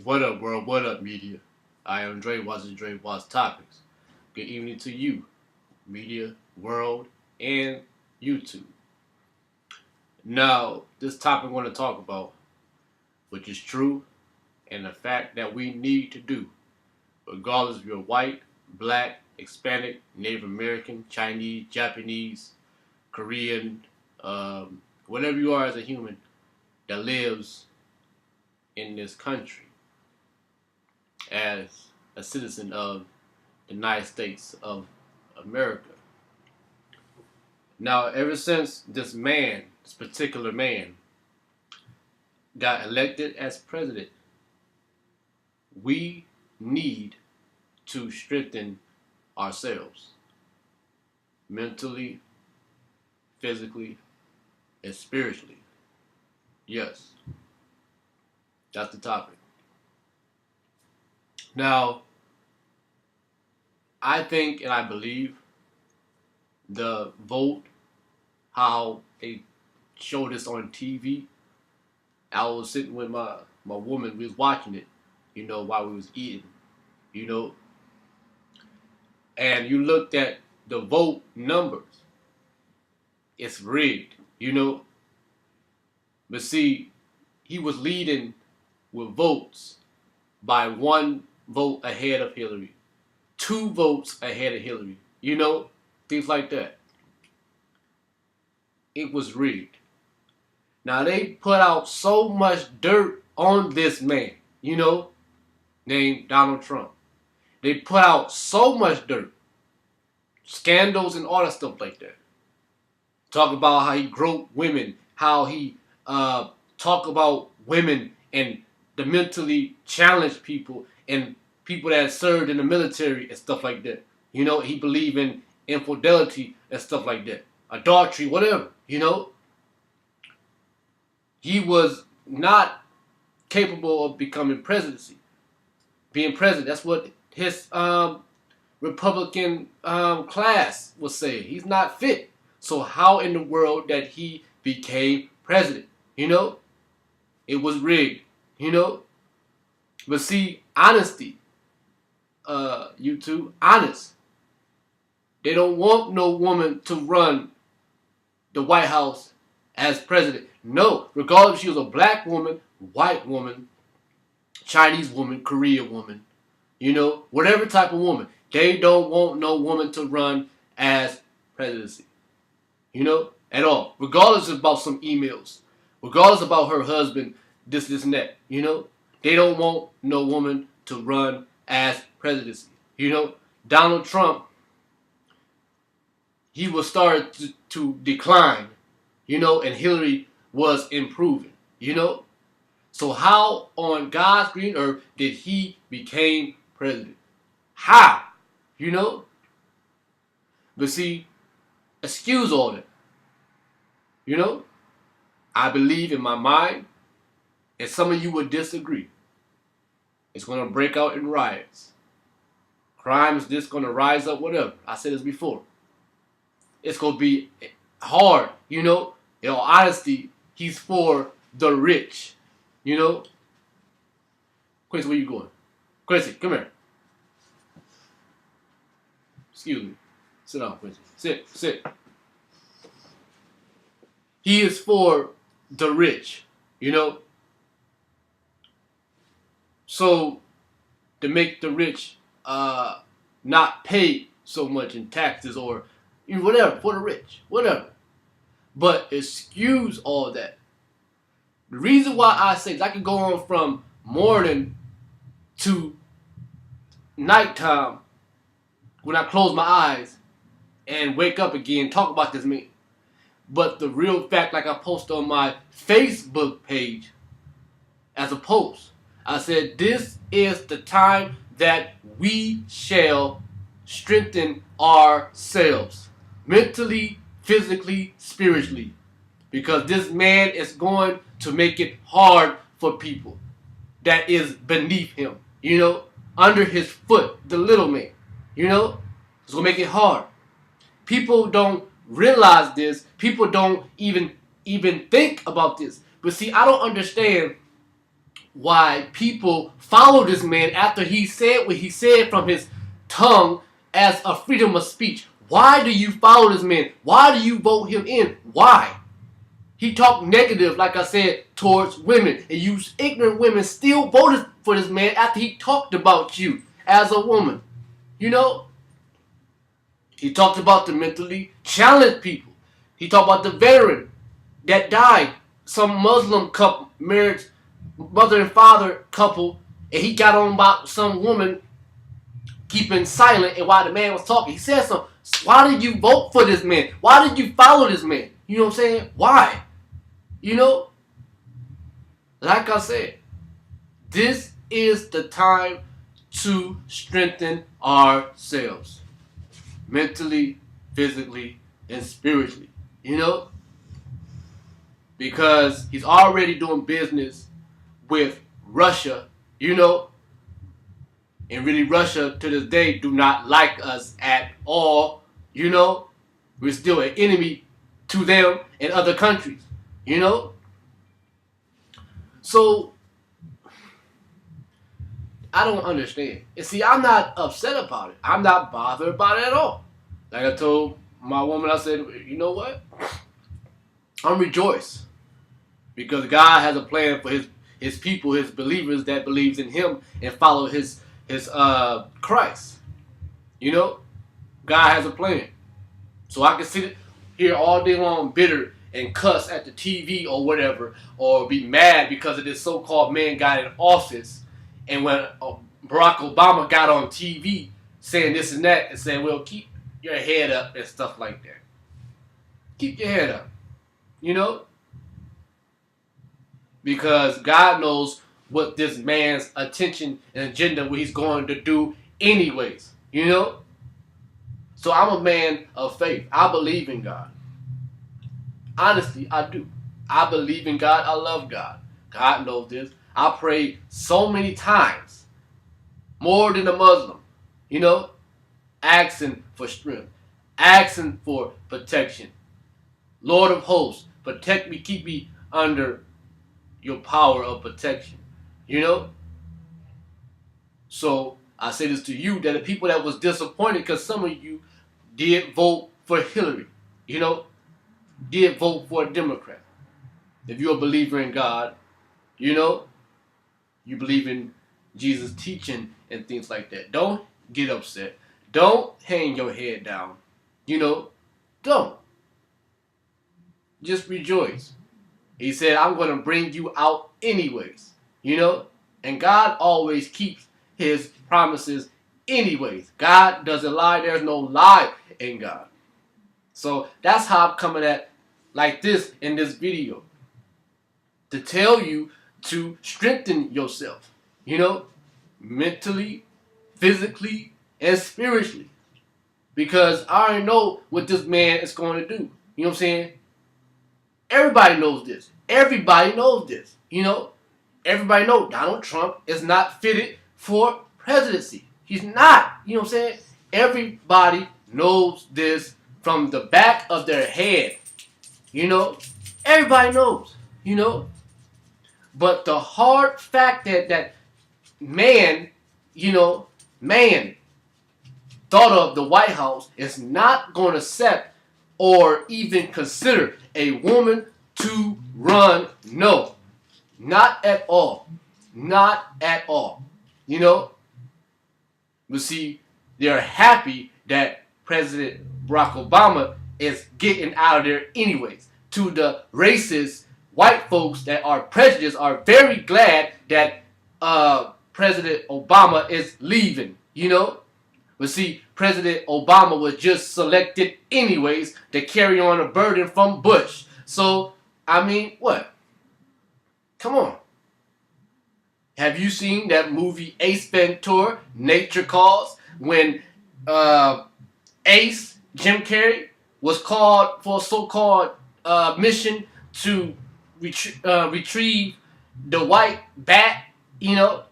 What up, world? What up, media? I am Drewize Topics. Good evening to you, media, world, and YouTube. Now, this topic I want to talk about, which is true, and the fact that we need to do, regardless if you're white, black, Hispanic, Native American, Chinese, Japanese, Korean, whatever you are as a human that lives in this country as a citizen of the United States of America. Now, ever since this particular man, got elected as president, we need to strengthen ourselves mentally, physically, and spiritually. Yes, that's the topic. Now, I think and I believe the vote, how they showed this on TV. I was sitting with my woman, we was watching it, while we was eating, you know, and you looked at the vote numbers. It's rigged, But see, he was leading with votes by 1 vote ahead of Hillary, 2 votes ahead of Hillary, things like that. It was rigged. Now they put out so much dirt on this man, named Donald Trump. They put out so much dirt, scandals and all that stuff like that. Talk about how he groped women, how he talk about women and the mentally challenged people and people that served in the military and stuff like that. He believed in infidelity and stuff like that. Adultery, whatever, He was not capable of becoming being president. That's what his Republican class was saying. He's not fit. So how in the world that he became president? It was rigged, But see, honesty, YouTube, honest. They don't want no woman to run the White House as president. No, regardless if she was a black woman, white woman, Chinese woman, Korean woman, whatever type of woman. They don't want no woman to run as presidency, at all. Regardless about some emails, regardless about her husband, this and that, They don't want no woman to run as presidency, Donald Trump, he was started to decline, and Hillary was improving, So how on God's green earth did he become president? How? But see, excuse all that. I believe in my mind, and some of you would disagree. It's going to break out in riots. Crime is just going to rise up, whatever. I said this before. It's going to be hard, In all honesty, he's for the rich, Quincy, where you going? Quincy, come here. Excuse me. Sit down, Quincy. Sit. He is for the rich, So, to make the rich not pay so much in taxes or whatever, for the rich, whatever. But excuse all that. The reason why I say I can go on from morning to nighttime when I close my eyes and wake up again, talk about this man. But the real fact, like I post on my Facebook page as a post, I said, this is the time that we shall strengthen ourselves mentally, physically, spiritually. Because this man is going to make it hard for people that is beneath him, under his foot, the little man, It's going to make it hard. People don't realize this. People don't even think about this. But see, I don't understand why people follow this man after he said what he said from his tongue as a freedom of speech. Why do you follow this man? Why do you vote him in? Why? He talked negative, like I said, towards women. And you ignorant women still voted for this man after he talked about you as a woman. You know? He talked about the mentally challenged people. He talked about the veteran that died. Some Muslim couple, married mother and father couple, and he got on about some woman keeping silent, and while the man was talking, he said something. Why did you vote for this man? Why did you follow this man? You know what I'm saying? Why? You know? Like I said, this is the time to strengthen ourselves. Mentally, physically, and spiritually. You know? Because he's already doing business with Russia, you know? And really, Russia to this day do not like us at all, you know? We're still an enemy to them and other countries, you know? So, I don't understand. And see, I'm not upset about it. I'm not bothered about it at all. Like I told my woman, I said, you know what? I'm rejoiced. Because God has a plan for his people, his believers that believes in him and follow his Christ. You know? God has a plan. So I can sit here all day long bitter and cuss at the TV or whatever, or be mad because of this so-called man got in office. And when Barack Obama got on TV saying this and that and saying, well, keep your head up and stuff like that. Keep your head up. You know? Because God knows what this man's attention and agenda, what he's going to do anyways. You know? So I'm a man of faith. I believe in God. Honestly, I do. I believe in God. I love God. God knows this. I prayed so many times. More than a Muslim. You know? Asking for strength. Asking for protection. Lord of hosts, protect me, keep me under your power of protection. You know? So, I say this to you, that the people that was disappointed, because some of you did vote for Hillary. You know? Did vote for a Democrat. If you're a believer in God, you know? You believe in Jesus' teaching and things like that. Don't get upset. Don't hang your head down. You know? Don't. Just rejoice. He said, I'm going to bring you out anyways. You know? And God always keeps his promises anyways. God doesn't lie. There's no lie in God. So that's how I'm coming at like this in this video. To tell you to strengthen yourself. You know? Mentally, physically, and spiritually. Because I already know what this man is going to do. You know what I'm saying? Everybody knows this. Everybody knows this. You know? Everybody knows Donald Trump is not fitted for presidency. He's not. You know what I'm saying? Everybody knows this from the back of their head. You know? Everybody knows. You know? But the hard fact that man, you know, man thought of the White House is not going to accept or even consider a woman to run. No. Not at all. Not at all. You know? But see, they're happy that President Barack Obama is getting out of there anyways. To the racist white folks that are prejudiced are very glad that President Obama is leaving. You know? But see, President Obama was just selected anyways to carry on a burden from Bush. So, I mean, what? Come on. Have you seen that movie Ace Ventura, Nature Calls, when Ace, Jim Carrey, was called for a so-called mission to retrieve the white bat, you know,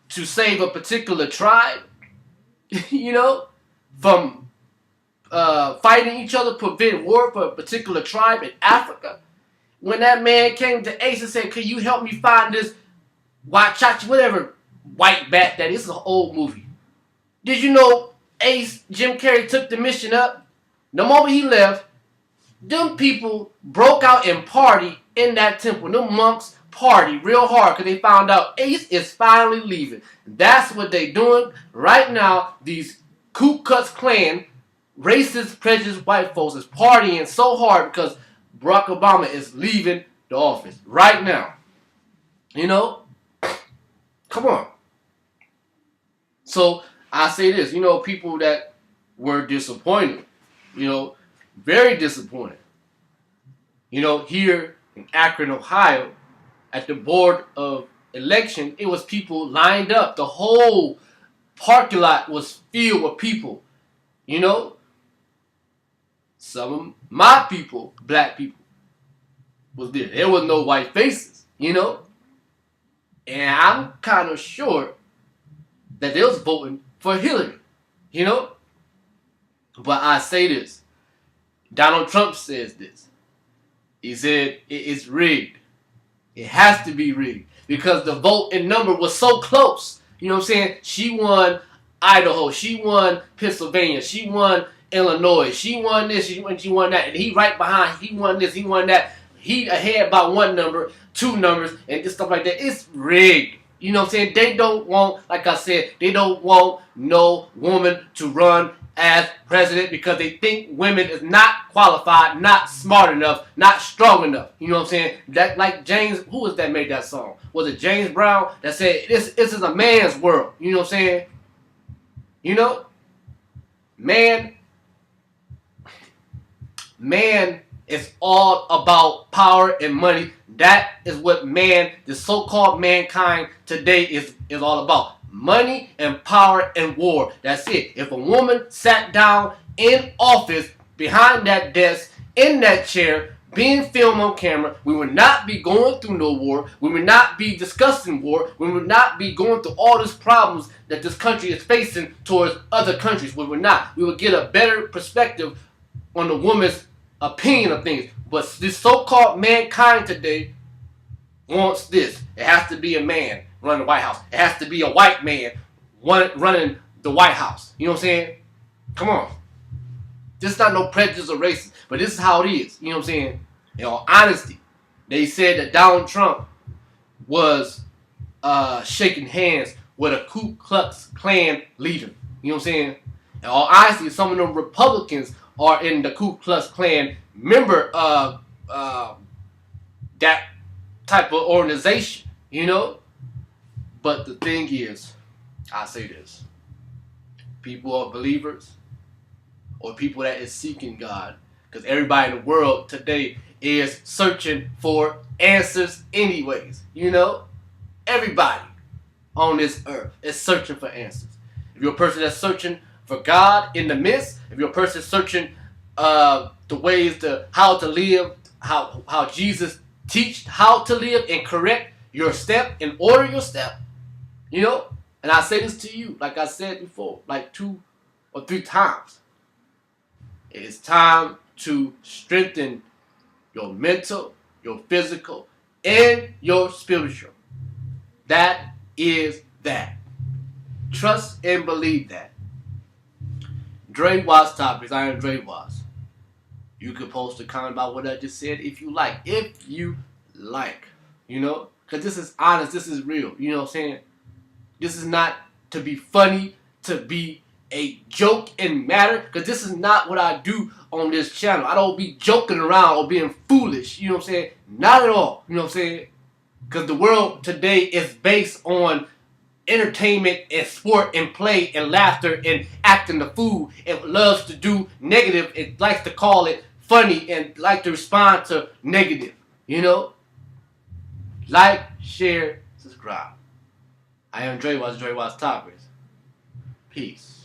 to save a particular tribe, you know, from fighting each other, prevent war for a particular tribe in Africa. When that man came to Ace and said, "Can you help me find this Wachachi, whatever white bat that is. It's an old movie. Did you know Ace Jim Carrey took the mission up? The moment he left, them people broke out and party in that temple. Them monks party real hard because they found out Ace is finally leaving. That's what they doing right now. These Ku Klux Klan, racist, prejudiced white folks is partying so hard because Barack Obama is leaving the office right now. You know? Come on. So I say this, people that were disappointed, very disappointed. Here in Akron, Ohio, at the board of election, it was people lined up. The whole parking lot was filled with people. Some of my people, black people, was there. There was no white faces, And I'm kind of sure that they was voting for Hillary, But I say this. Donald Trump says this. He said it's rigged. It has to be rigged because the vote in number was so close. You know what I'm saying? She won Idaho. She won Pennsylvania. She won Illinois. She won this. She won that. And he right behind. He won this. He won that. He ahead by one number, two numbers, and just stuff like that. It's rigged. You know what I'm saying? They don't want, like I said, they don't want no woman to run as president because they think women is not qualified, not smart enough, not strong enough. You know what I'm saying? That like James, who was that made that song? Was it James Brown that said this is a man's world? You know what I'm saying? Man is all about power and money. That is what the so-called mankind today is all about. Money and power and war. That's it. If a woman sat down in office, behind that desk, in that chair, being filmed on camera, we would not be going through no war. We would not be discussing war. We would not be going through all these problems that this country is facing towards other countries. We would not. We would get a better perspective on the woman's opinion of things. But this so-called mankind today wants this. It has to be a man running the White House. It has to be a white man running the White House. You know what I'm saying? Come on. This is not no prejudice or racism, but this is how it is. You know what I'm saying? In all honesty, they said that Donald Trump was shaking hands with a Ku Klux Klan leader. You know what I'm saying? In all honesty, some of them Republicans are in the Ku Klux Klan member that type of organization, But the thing is, I say this. People are believers or people that is seeking God. Because everybody in the world today is searching for answers anyways, Everybody on this earth is searching for answers. If you're a person that's searching for God in the midst, if you're a person searching the ways to how to live, how Jesus teach how to live and correct your step and order your step, And I say this to you, like I said before, like 2 or 3 times. It is time to strengthen your mental, your physical, and your spiritual. That is that. Trust and believe that. Drewize Topics, I am Drewize. You can post a comment about what I just said if you like. If you like, Because this is honest, this is real, you know what I'm saying? This is not to be funny, to be a joke and matter, because this is not what I do on this channel. I don't be joking around or being foolish, you know what I'm saying? Not at all, you know what I'm saying? Because the world today is based on entertainment and sport and play and laughter and acting the fool. It loves to do negative. It likes to call it funny and like to respond to negative, Like, share, subscribe. I am Drewize Topics. Peace.